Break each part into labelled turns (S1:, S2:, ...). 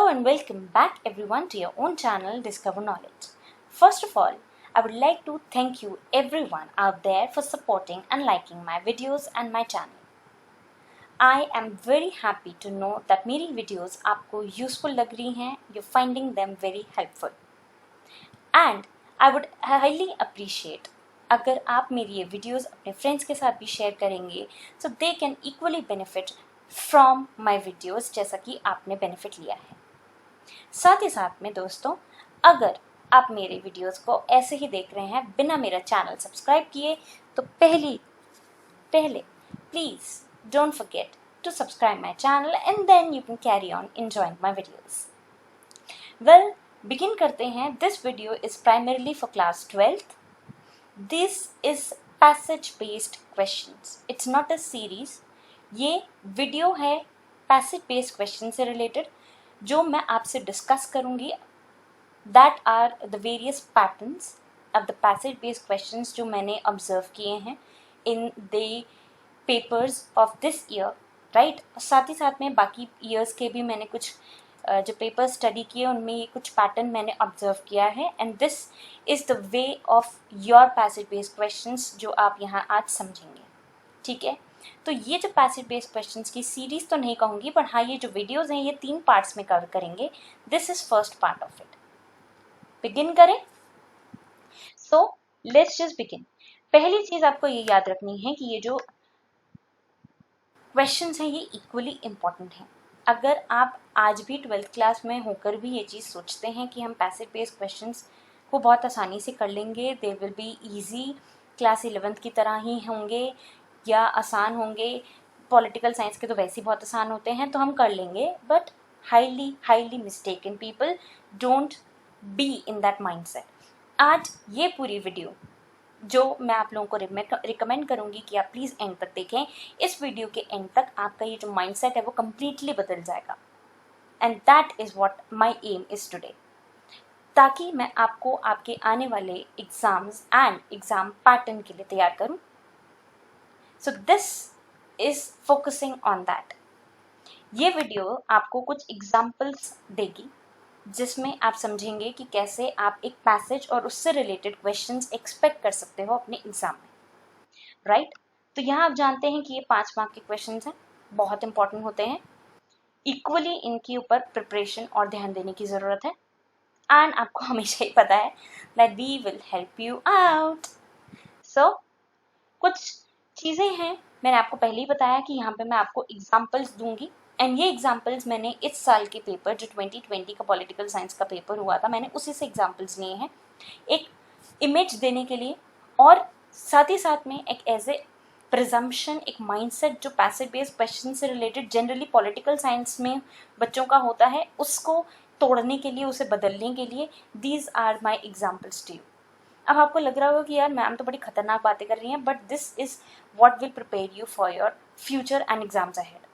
S1: and welcome back everyone to your own channel Discover Knowledge. First of all, I would like to thank you everyone out there for supporting and liking my videos and my channel. I am very happy to know that मेरी videos आपको useful लग रही हैं, you're finding them very helpful. And I would highly appreciate अगर आप मेरी ये videos अपने friends के साथ भी share करेंगे so they can equally benefit from my videos जैसा कि आपने benefit लिया है. साथ ही साथ में दोस्तों, अगर आप मेरे वीडियोस को ऐसे ही देख रहे हैं बिना मेरा चैनल सब्सक्राइब किए तो पहले please don't forget to subscribe my channel and then you can carry on enjoying my videos. Well, begin करते हैं. This video is primarily for class 12th. This is passage based questions. It's not a series. ये video है passage based question से related जो मैं आपसे discuss करूंगी. That are the various patterns of the passage based questions जो मैंने observe किए हैं in the papers of this year, right. साथ ही साथ में बाकी ईयर्स के भी मैंने कुछ जो पेपर स्टडी किए उनमें ये कुछ पैटर्न मैंने ऑब्जर्व किया है. And this is the way of your passage based questions जो आप यहाँ आज समझेंगे. ठीक है, तो ये जो पैसेज बेस्ड क्वेश्चंस की सीरीज तो नहीं कहूँगी, बट हाँ, ये जो वीडियोस हैं ये 3 पार्ट्स में कवर करेंगे. This is first part of it. Begin करें. So let's just begin. पहली चीज आपको ये याद रखनी है कि ये जो क्वेश्चंस हैं ये इक्वली इम्पॉर्टेंट हैं. अगर आप आज भी 12th क्लास में होकर भी ये चीज़ सोचते हैं कि हम पैसेज बेस्ड क्वेश्चंस को बहुत आसानी से कर लेंगे, they will be easy, class 11th की तरह ही होंगे या आसान होंगे, पॉलिटिकल साइंस के तो वैसे ही बहुत आसान होते हैं तो हम कर लेंगे, but highly mistaken people, don't be in that mindset. आज ये पूरी वीडियो जो मैं आप लोगों को रिकमेंड करूँगी कि आप प्लीज़ एंड तक देखें. इस वीडियो के एंड तक आपका ये जो माइंडसेट है वो कम्प्लीटली बदल जाएगा. And that is what my aim is today, ताकि मैं आपको आपके आने वाले एग्ज़ाम्स एंड एग्ज़ाम पैटर्न के लिए तैयार करूँ. So this is focusing on that. ये वीडियो आपको कुछ एग्जाम्पल्स देगी जिसमें आप समझेंगे कि कैसे आप एक पैसेज और उससे रिलेटेड क्वेश्चंस एक्सपेक्ट कर सकते हो अपने एग्जाम में, राइट. तो यहाँ आप जानते हैं कि ये 5 मार्क के क्वेश्चंस हैं, बहुत इंपॉर्टेंट होते हैं. इक्वली इनके ऊपर प्रिपरेशन और ध्यान देने की ज़रूरत है. एंड आपको हमेशा ही पता है that we will help you out. So कुछ चीज़ें हैं, मैंने आपको पहले ही बताया कि यहाँ पे मैं आपको एग्जाम्पल्स दूंगी. एंड ये एग्जाम्पल्स मैंने इस साल के पेपर जो 2020 का पॉलिटिकल साइंस का पेपर हुआ था, मैंने उसी से एग्जाम्पल्स लिए हैं एक इमेज देने के लिए, और साथ ही साथ में एक एज ए प्रिजम्पशन, एक माइंडसेट जो पैसेज बेस्ड क्वेश्चन से रिलेटेड जनरली पॉलिटिकल साइंस में बच्चों का होता है, उसको तोड़ने के लिए, उसे बदलने के लिए these are my examples to you. अब आपको लग रहा होगा कि यार मैम तो बड़ी खतरनाक बातें कर रही हैं, but this is what will prepare you for your future and exams ahead,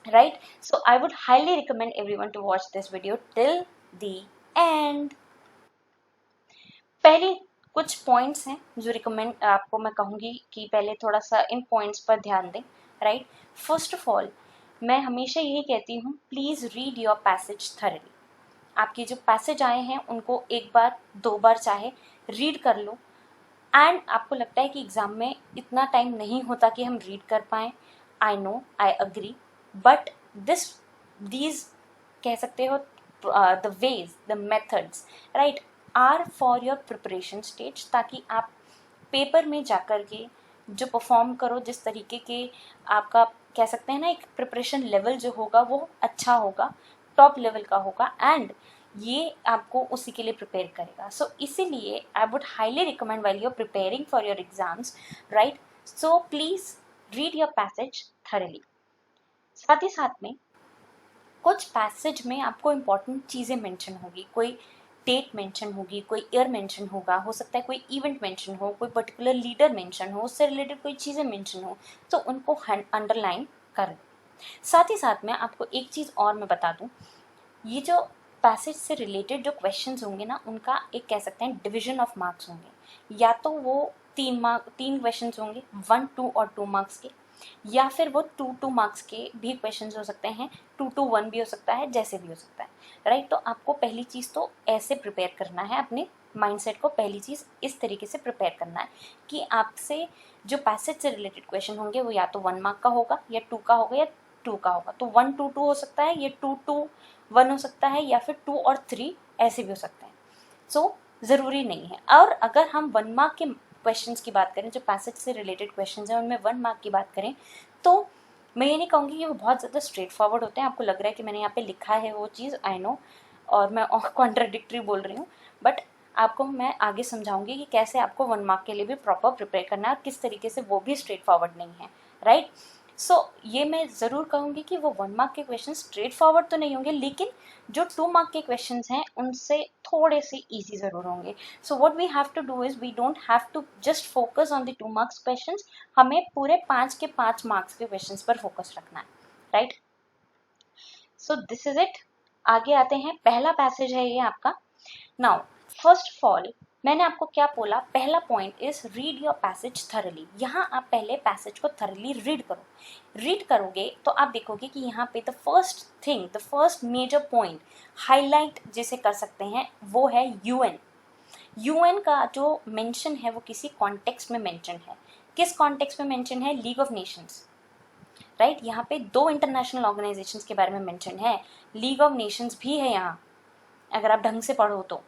S1: right? So I would highly recommend everyone to watch this video till the end. पहले कुछ पॉइंट्स हैं जो रिकमेंड आपको मैं कहूँगी कि पहले थोड़ा सा इन पॉइंट्स पर ध्यान दें, राइट. फर्स्ट ऑफ ऑल, मैं हमेशा यही कहती हूँ, please read your passage thoroughly. आपके जो पैसेज आए हैं उनको 1 बार 2 बार चाहे रीड कर लो. एंड आपको लगता है कि एग्ज़ाम में इतना टाइम नहीं होता कि हम रीड कर पाएँ, I know, I agree, but these कह सकते हो the ways, the methods, right, are for your preparation stage, ताकि आप पेपर में जाकर के जो परफॉर्म करो, जिस तरीके के आपका कह सकते हैं ना एक प्रिपरेशन लेवल जो होगा वो अच्छा होगा, टॉप लेवल का होगा, एंड ये आपको उसी के लिए प्रिपेयर करेगा. सो इसीलिए I would highly recommend while you are preparing for your exams, right. So please read your passage thoroughly. साथ ही साथ में कुछ पैसेज में आपको इम्पॉर्टेंट चीज़ें मेंशन होगी, कोई डेट मेंशन होगी, कोई ईयर मेंशन होगा, हो सकता है कोई इवेंट मेंशन हो, कोई पर्टिकुलर लीडर मेंशन हो, उससे रिलेटेड कोई चीज़ें मेंशन हो, तो उनको अंडरलाइन कर लो. साथ ही साथ में आपको एक चीज़ और मैं बता दूं, ये जो पैसेज से रिलेटेड जो क्वेश्चंस होंगे ना, उनका एक कह सकते हैं डिवीजन ऑफ मार्क्स होंगे. या तो वो 3 क्वेश्चंस होंगे, 1, 2 और 2 मार्क्स के, या फिर वो 2 मार्क्स के भी क्वेश्चंस हो सकते हैं, 2 भी हो सकता है, जैसे भी हो सकता है, राइट। तो आपको पहली चीज़ तो ऐसे प्रिपेयर करना है, अपने माइंडसेट को पहली चीज़ इस तरीके से प्रिपेयर करना है कि आपसे जो पैसेज से रिलेटेड क्वेश्चन होंगे वो या तो 1 मार्क का होगा, या 2 का होगा, या 2 का होगा। तो 1 2 2 हो सकता है, या 2 2 1 हो सकता है, या फिर 2 और 3 ऐसे भी हो सकते हैं। सो ज़रूरी नहीं है। और अगर हम 1 मार्क के क्वेश्चंस की बात करें, जो पैसेज से रिलेटेड क्वेश्चंस हैं उनमें 1 मार्क की बात करें, तो मैं ये नहीं कहूँगी कि वो बहुत ज़्यादा स्ट्रेट फॉरवर्ड होते हैं। आपको लग रहा है कि मैंने यहाँ पे लिखा है वो चीज़, आई नो, और मैं कॉन्ट्राडिक्टरी बोल रही हूँ, बट आपको मैं आगे समझाऊंगी कि कैसे आपको 1 मार्क के लिए भी प्रॉपर प्रिपेयर करना है और किस तरीके से वो भी स्ट्रेट फॉरवर्ड नहीं है, राइट। सो ये मैं ज़रूर कहूँगी कि वो 1 मार्क के क्वेश्चन स्ट्रेट फॉरवर्ड तो नहीं होंगे, लेकिन जो 2 मार्क के क्वेश्चंस हैं उनसे थोड़े से ईजी ज़रूर होंगे। So what we have to do is we don't have to just focus on the 2 marks questions, हमें पूरे 5 के 5 मार्क्स के क्वेश्चंस पर फोकस रखना है, right. So this is it. आगे आते हैं, पहला पैसेज है ये आपका। नाउ फर्स्ट ऑफ ऑल मैंने आपको क्या बोला, पहला point is read your passage thoroughly. यहाँ आप पहले पैसेज को थरली रीड करो। रीड करोगे तो आप देखोगे कि यहाँ पे the first thing, the first major point highlight जिसे कर सकते हैं वो है यूएन। यूएन का जो मेंशन है वो किसी कॉन्टेक्स्ट में मेंशन है। किस कॉन्टेक्स्ट में मेंशन है? League of Nations, right. यहाँ पे 2 इंटरनेशनल ऑर्गेनाइजेशंस के बारे में मेंशन है, लीग ऑफ नेशंस भी है यहाँ, अगर आप ढंग से पढ़ो तो।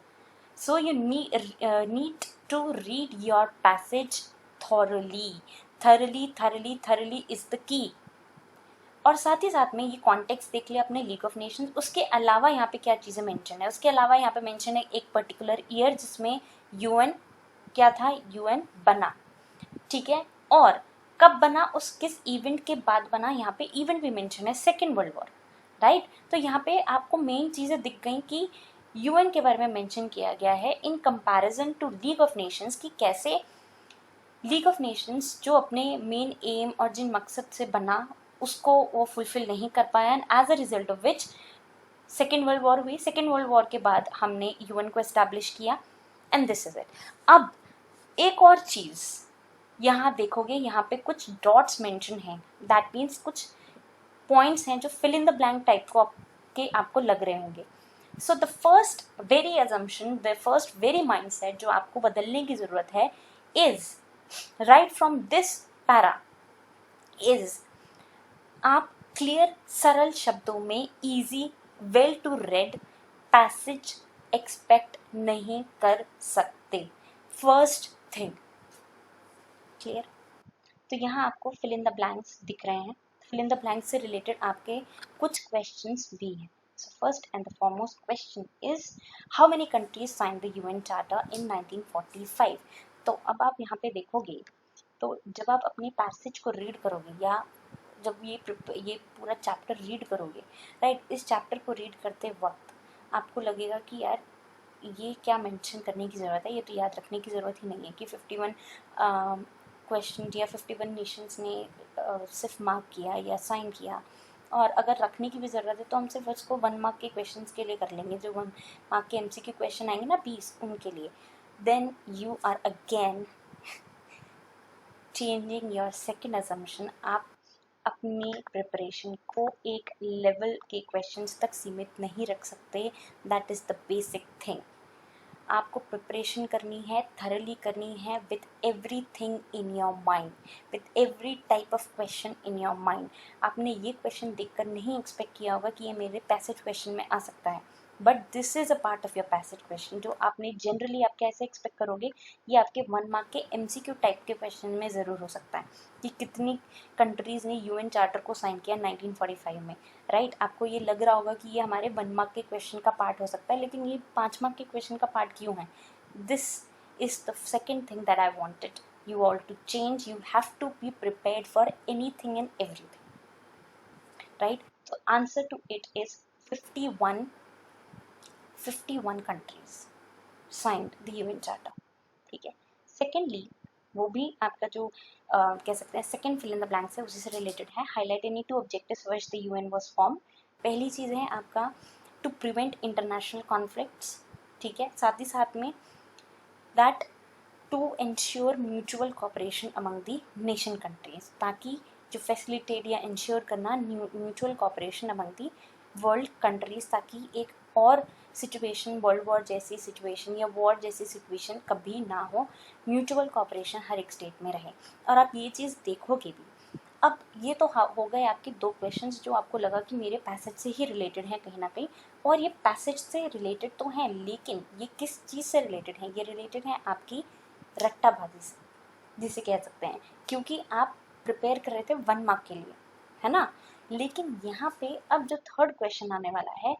S1: So you need to read your passage thoroughly. Thoroughly is the key. और साथ ही साथ में ये कॉन्टेक्स्ट देख लिया अपने लीग ऑफ नेशंस। उसके अलावा यहाँ पे क्या चीज़ें मेंशन है, उसके अलावा यहाँ पे मेंशन है एक पर्टिकुलर ईयर जिसमें यूएन क्या था, यूएन बना, ठीक है। और कब बना, उस किस इवेंट के बाद बना, यहाँ पे इवेंट भी मेंशन है, सेकेंड वर्ल्ड वॉर, राइट। तो यहाँ पे आपको मेन चीज़ें दिख गई कि यूएन के बारे में मेंशन किया गया है in comparison to League of Nations, कि कैसे लीग ऑफ नेशंस जो अपने मेन एम और जिन मकसद से बना उसको वो फुलफिल नहीं कर पाया, and as a result of which Second World War हुई। सेकेंड वर्ल्ड वॉर के बाद हमने यूएन को एस्टैब्लिश किया, एंड दिस इज इट। अब एक और चीज़ यहाँ देखोगे, यहाँ पे कुछ डॉट्स मेंशन हैं, दैट मीन्स कुछ पॉइंट्स हैं जो fill in the blank type को आपको लग रहे होंगे। So the first very assumption, the first very mindset जो आपको बदलने की ज़रूरत है is right from this para is, आप क्लियर सरल शब्दों में easy well to read passage expect नहीं कर सकते। First thing, clear. तो यहाँ आपको फिल इन द ब्लैंक्स दिख रहे हैं। फिल इन द ब्लैंक्स से रिलेटेड आपके कुछ क्वेश्चंस भी हैं। So first and the foremost question is how many countries sign the UN charter in 1945। तो अब आप यहाँ पे देखोगे, तो जब आप अपने पैसेज को रीड करोगे या जब ये पूरा चैप्टर रीड करोगे, राइट, इस चैप्टर को रीड करते वक्त आपको लगेगा कि यार ये क्या मेंशन करने की ज़रूरत है, ये तो याद रखने की ज़रूरत ही नहीं है कि 51 क्वेश्चन या 51 नेशंस ने सिर्फ मार्क किया या साइन किया। और अगर रखने की भी ज़रूरत है तो हम सिर्फ उसको 1 मार्क के क्वेश्चंस के लिए कर लेंगे, जो 1 मार्क के एमसीक्यू क्वेश्चन आएंगे ना 20, उनके लिए। Then you are again changing your second assumption. आप अपनी प्रिपरेशन को एक लेवल के क्वेश्चंस तक सीमित नहीं रख सकते। That is the basic thing. आपको प्रिपरेशन करनी है, थरली करनी है, with everything in your mind, with every type of question in your mind. आपने ये क्वेश्चन देखकर नहीं एक्सपेक्ट किया होगा कि ये मेरे पैसेज क्वेश्चन में आ सकता है, but this is a part of your passage question. जो आपने जनरली आप कैसे एक्सपेक्ट करोगे, ये आपके 1 मार्क के एमसीक्यू टाइप के क्वेश्चन में ज़रूर हो सकता है कि कितनी कंट्रीज़ ने यूएन चार्टर को साइन किया 1945 में, राइट। आपको ये लग रहा होगा कि ये हमारे 1 मार्क के क्वेश्चन का पार्ट हो सकता है, लेकिन ये 5 मार्क के क्वेश्चन का पार्ट क्यों है? This is the second thing that I wanted you all to change. You have to be prepared for anything and everything, right? So answer to it is 51 countries signed the UN Charter, ठीक है। Secondly वो भी आपका जो कह सकते हैं second fill in the blanks है, उसी से रिलेटेड है। Highlight any 2 objectives which the UN was form. पहली चीज़ है आपका टू प्रिवेंट इंटरनेशनल कॉन्फ्लिक्ट्स, ठीक है। साथ ही साथ में that to ensure mutual cooperation among the nation countries, ताकि जो फैसिलिटेट या इंश्योर करना mutual cooperation among the world countries, ताकि एक और सिचुएशन, वर्ल्ड वॉर जैसी सिचुएशन या वॉर जैसी सिचुएशन कभी ना हो, म्यूचुअल कॉपरेशन हर एक स्टेट में रहे। और आप ये चीज़ देखोगे भी। अब ये तो हो गए आपके 2 क्वेश्चंस जो आपको लगा कि मेरे पैसेज से ही रिलेटेड हैं कहीं ना कहीं, और ये पैसेज से रिलेटेड तो हैं, लेकिन ये किस चीज़ से रिलेटेड है? ये रिलेटेड है आपकी रट्टाबाजी से, जिसे कह सकते हैं, क्योंकि आप प्रिपेयर कर रहे थे 1 मार्क के लिए, है ना। लेकिन यहाँ पे अब जो 3rd क्वेश्चन आने वाला है,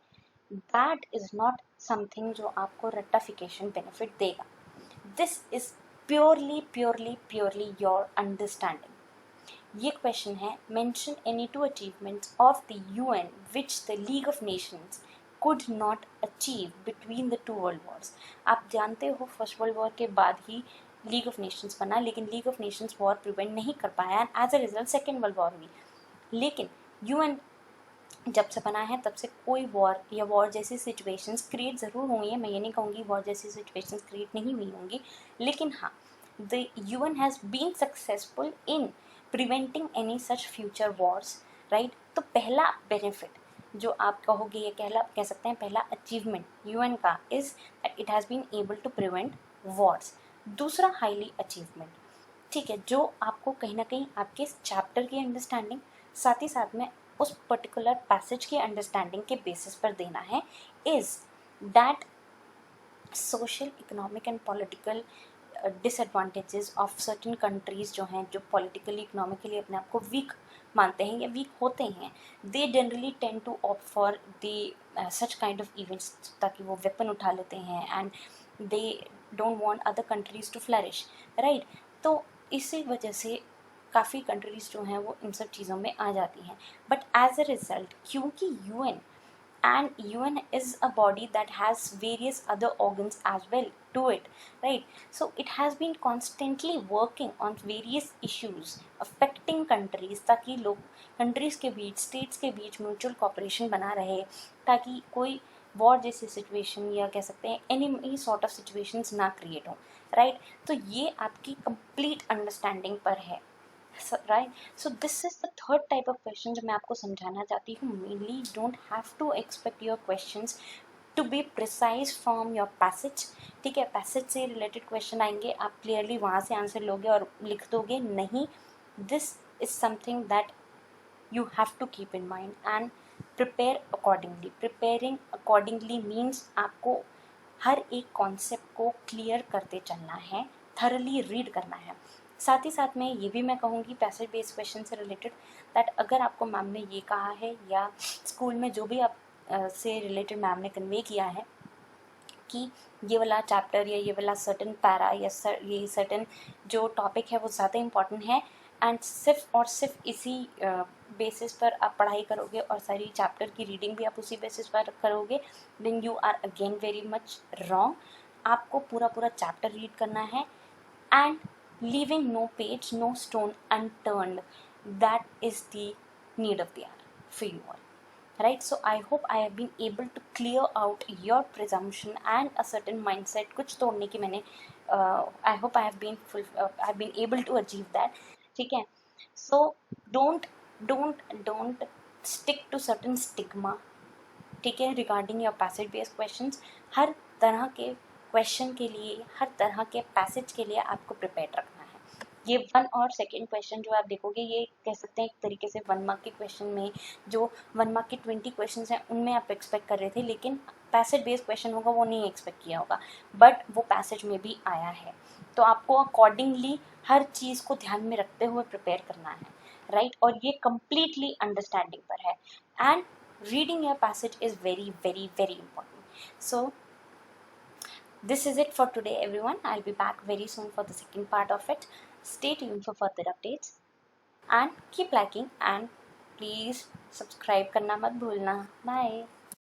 S1: दैट इज नॉट समथिंग जो आपको रट्टाफिकेशन बेनिफिट देगा। This is purely your understanding. ये क्वेश्चन है, mention any 2 achievements of the UN which the league of Nations could not achieve between the 2 world Wars. आप जानते हो फर्स्ट वर्ल्ड वॉर के बाद ही लीग ऑफ नेशंस बना, लेकिन League of Nations war prevent नहीं कर पाया, and as a result Second World War हुई। लेकिन यूएन जब से बना है तब से कोई वॉर या वॉर जैसी सिचुएशंस क्रिएट ज़रूर हुई हैं, मैं ये नहीं कहूँगी वॉर जैसी सिचुएशंस क्रिएट नहीं हुई होंगी, लेकिन हाँ, the UN has been successful in preventing any such future wars, right. तो पहला बेनिफिट जो आप कहोगे, ये कह सकते हैं पहला अचीवमेंट यूएन का is that it has been able to prevent wars. दूसरा हाईली अचीवमेंट, ठीक है, जो आपको कहीं ना कहीं आपके चैप्टर की अंडरस्टैंडिंग, साथ ही साथ में उस पर्टिकुलर पैसेज की अंडरस्टैंडिंग के बेसिस पर देना है, is that social, economic and political disadvantages of certain countries जो हैं, जो पॉलिटिकली इकोनॉमिकली अपने आप को वीक मानते हैं या वीक होते हैं, they generally tend to opt for the such kind of events, ताकि वो वेपन उठा लेते हैं and they don't want other countries to flourish, right. तो इसी वजह से काफ़ी कंट्रीज़ जो हैं वो इन सब चीज़ों में आ जाती हैं। बट एज अ रिज़ल्ट, क्योंकि UN is a body that has various other organs as well to it, right? So it has been constantly working on various issues affecting countries, ताकि लोग countries के बीच, states के बीच mutual corporation बना रहे, ताकि कोई war जैसी सिचुएशन या कह सकते हैं एनी सॉर्ट ऑफ सिचुएशंस ना क्रिएट हो, राइट। तो ये आपकी कंप्लीट अंडरस्टैंडिंग पर है, right. So this is the 3rd type of question जो मैं आपको समझाना चाहती हूँ। Mainly don't have to expect your questions to be precise from your passage, ठीक है। पैसेज से रिलेटेड क्वेश्चन आएंगे, आप क्लियरली वहाँ से आंसर लोगे और लिख दोगे, नहीं। This is something that you have to keep in mind and prepare accordingly. Preparing accordingly means आपको हर एक कॉन्सेप्ट को क्लियर करते चलना है, थरली रीड करना है। साथ ही साथ में ये भी मैं कहूँगी पैसेज बेस्ड क्वेश्चन से रिलेटेड, दैट अगर आपको मैम ने ये कहा है या स्कूल में जो भी आप से रिलेटेड मैम ने कन्वे किया है कि ये वाला चैप्टर या ये वाला सर्टन पैरा या ये सर्टन जो टॉपिक है वो ज़्यादा इम्पॉर्टेंट है, एंड सिर्फ और सिर्फ इसी बेसिस पर आप पढ़ाई करोगे और सारी चैप्टर की रीडिंग भी आप उसी बेसिस पर करोगे, then you are again very much wrong. आपको पूरा चैप्टर रीड करना है, and leaving no page, no stone unturned. That is the need of the hour for you all. Right? So I hope I have been able to clear out your presumption and a certain mindset. कुछ तोड़ने की मैंने I hope I have been able to achieve that. ठीक है? So don't stick to certain stigma. ठीक है, regarding your passage based questions. हर तरह के क्वेश्चन के लिए, हर तरह के पैसेज के लिए आपको प्रिपेयर रखना है। ये 1 और 2nd क्वेश्चन जो आप देखोगे, ये कह सकते हैं एक तरीके से 1 मार्क के क्वेश्चन में, जो 1 मार्क के 20 क्वेश्चन हैं उनमें आप एक्सपेक्ट कर रहे थे, लेकिन पैसेज बेस्ड क्वेश्चन होगा वो नहीं एक्सपेक्ट किया होगा, बट वो पैसेज में भी आया है। तो आपको अकॉर्डिंगली हर चीज़ को ध्यान में रखते हुए प्रिपेयर करना है, राइट। और ये कम्प्लीटली अंडरस्टैंडिंग पर है, and reading your passage is very important. So this is it for today everyone. I'll be back very soon for the second part of it. Stay tuned for further updates and keep liking and please subscribe करना मत भूलना. Bye.